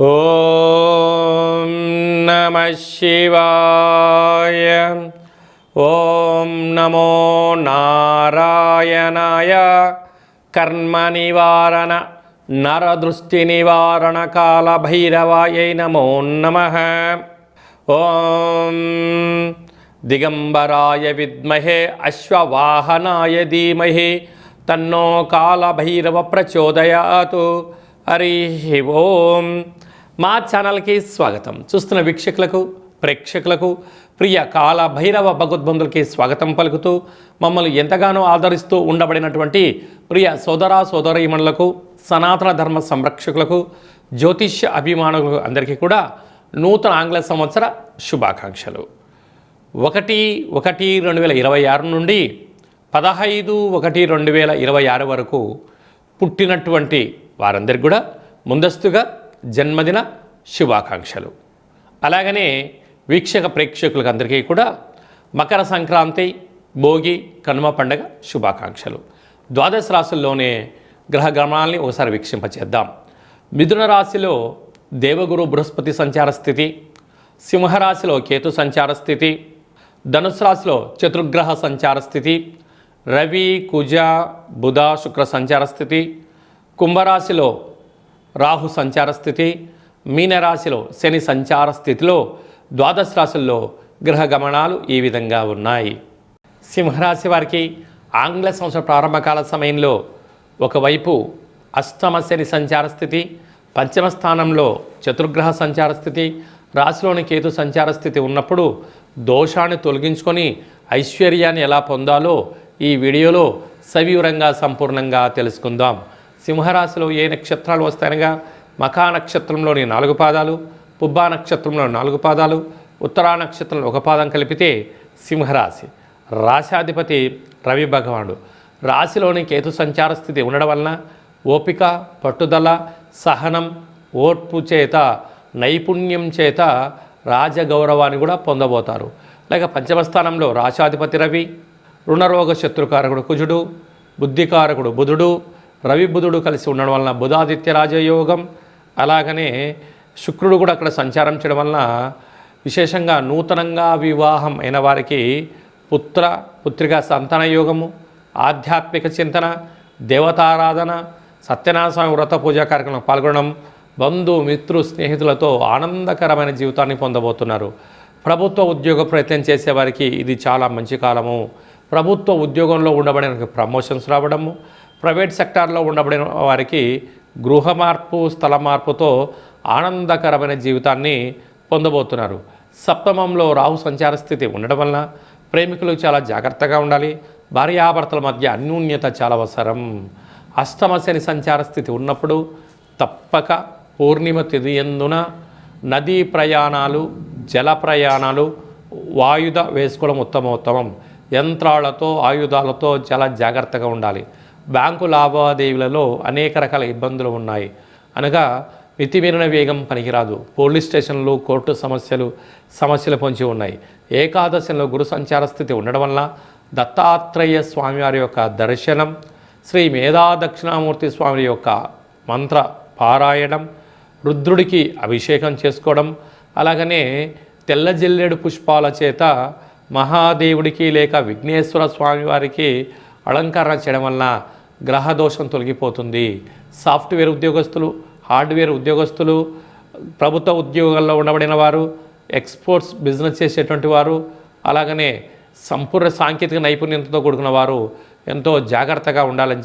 ఓం నమః శివాయ. ఓం నమో నారాయణాయ. కర్మ నివారణ నరదృష్టి నివారణ కాల భైరవాయై నమో నమః. ఓం దిగంబరాయ విద్మహే అశ్వవాహనాయ ధీమహి తన్నో కాల భైరవ ప్రచోదయాతు. హరి ఓం. మా ఛానల్కి స్వాగతం. చూస్తున్న వీక్షకులకు ప్రేక్షకులకు ప్రియ కాల భైరవ భగవద్బంధులకి స్వాగతం పలుకుతూ మమ్మల్ని ఎంతగానో ఆదరిస్తూ ఉండబడినటువంటి ప్రియ సోదర సోదరీమణులకు సనాతన ధర్మ సంరక్షకులకు జ్యోతిష్య అభిమానులకు అందరికీ కూడా నూతన ఆంగ్ల సంవత్సర శుభాకాంక్షలు. 1/1/2026 నుండి 15/1/2026 వరకు పుట్టినటువంటి వారందరికీ కూడా ముందస్తుగా జన్మదిన శుభాకాంక్షలు. అలాగనే వీక్షక ప్రేక్షకులకు అందరికీ కూడా మకర సంక్రాంతి, భోగి, కనుమ పండగ శుభాకాంక్షలు. ద్వాదశ రాశుల్లోనే గ్రహ గమనాల్ని ఒకసారి వీక్షింపచేద్దాం. మిథున రాశిలో దేవగురు బృహస్పతి సంచార స్థితి, సింహరాశిలో కేతు సంచార స్థితి, ధనుసు రాశిలో చతుర్గ్రహ సంచార స్థితి, రవి, కుజ, బుధ, శుక్ర సంచార స్థితి, కుంభరాశిలో రాహు సంచార స్థితి, మీనరాశిలో శని సంచార స్థితిలో ద్వాదశ రాశుల్లో గ్రహ గమనాలు ఈ విధంగా ఉన్నాయి. సింహరాశి వారికి ఆంగ్ల సంవత్సర ప్రారంభకాల సమయంలో ఒకవైపు అష్టమ శని సంచార స్థితి, పంచమ స్థానంలో చతుర్గ్రహ సంచార స్థితి, రాశిలోని కేతు సంచార స్థితి ఉన్నప్పుడు దోషాన్ని తొలగించుకొని ఐశ్వర్యాన్ని ఎలా పొందాలో ఈ వీడియోలో సవివరంగా సంపూర్ణంగా తెలుసుకుందాం. సింహరాశిలో ఏ నక్షత్రాలు వస్తాయనగా మఖా నక్షత్రంలోని 4 పాదాలు, పుబ్బా నక్షత్రంలో 4 పాదాలు, ఉత్తరా నక్షత్రంలో 1 పాదం కలిపితే సింహరాశి. రాశాధిపతి రవి భగవానుడు. రాశిలోని కేతు సంచార స్థితి ఉండడం వలన ఓపిక, పట్టుదల, సహనం, ఓర్పు చేత, నైపుణ్యం చేత రాజగౌరవాన్ని కూడా పొందబోతారు. లేక పంచమ స్థానంలో రాశాధిపతి రవి, రుణరోగ శత్రుకారకుడు కుజుడు, బుద్ధికారకుడు బుధుడు, రవి బుధుడు కలిసి ఉండడం వలన బుధాదిత్య రాజయోగం. అలాగనే శుక్రుడు కూడా అక్కడ సంచారం చేయడం వలన విశేషంగా నూతనంగా వివాహం అయిన వారికి పుత్రికా సంతాన యోగము, ఆధ్యాత్మిక చింతన, దేవతారాధన, సత్యనారాయణ స్వామి వ్రత పూజా కార్యక్రమంలో పాల్గొనడం, బంధు మిత్రు స్నేహితులతో ఆనందకరమైన జీవితాన్ని పొందబోతున్నారు. ప్రభుత్వ ఉద్యోగ ప్రయత్నం చేసేవారికి ఇది చాలా మంచి కాలము. ప్రభుత్వ ఉద్యోగంలో ఉండబడిన ప్రమోషన్స్ రావడము, ప్రైవేట్ సెక్టార్లో ఉండబడిన వారికి గృహ మార్పు, స్థల మార్పుతో ఆనందకరమైన జీవితాన్ని పొందబోతున్నారు. సప్తమంలో రాహు సంచార స్థితి ఉండడం వలన ప్రేమికులు చాలా జాగ్రత్తగా ఉండాలి. భార్యాభర్తల మధ్య అన్యోన్యత చాలా అవసరం. అష్టమ శని సంచార స్థితి ఉన్నప్పుడు తప్పక పూర్ణిమ తిథి యందున నదీ ప్రయాణాలు, జల ప్రయాణాలు, వాయుధ వేసుకోవడం ఉత్తమోత్తమం. యంత్రాలతో, ఆయుధాలతో చాలా జాగ్రత్తగా ఉండాలి. బ్యాంకు లావాదేవీలలో అనేక రకాల ఇబ్బందులు ఉన్నాయి. అనగా మితిమీరిన వేగం పనికిరాదు. పోలీస్ స్టేషన్లు, కోర్టు సమస్యలు పొంచి ఉన్నాయి. ఏకాదశిలో గురు సంచార స్థితి ఉండడం వల్ల దత్తాత్రేయ స్వామివారి యొక్క దర్శనం, శ్రీ మేధా దక్షిణామూర్తి స్వామి యొక్క మంత్ర పారాయణం, రుద్రుడికి అభిషేకం చేసుకోవడం, అలాగనే తెల్ల జిల్లేడు పుష్పాల చేత మహాదేవుడికి లేక విఘ్నేశ్వర స్వామివారికి అలంకరణ చేయడం వలన గ్రహదోషం తొలగిపోతుంది. సాఫ్ట్వేర్ ఉద్యోగస్తులు, హార్డ్వేర్ ఉద్యోగస్తులు, ప్రభుత్వ ఉద్యోగాల్లో ఉండబడిన వారు, ఎక్స్పోర్ట్స్ బిజినెస్ చేసేటువంటి వారు, అలాగనే సంపూర్ణ సాంకేతిక నైపుణ్యంతో కూడుకున్న వారు ఎంతో జాగ్రత్తగా ఉండాలని చెప్పి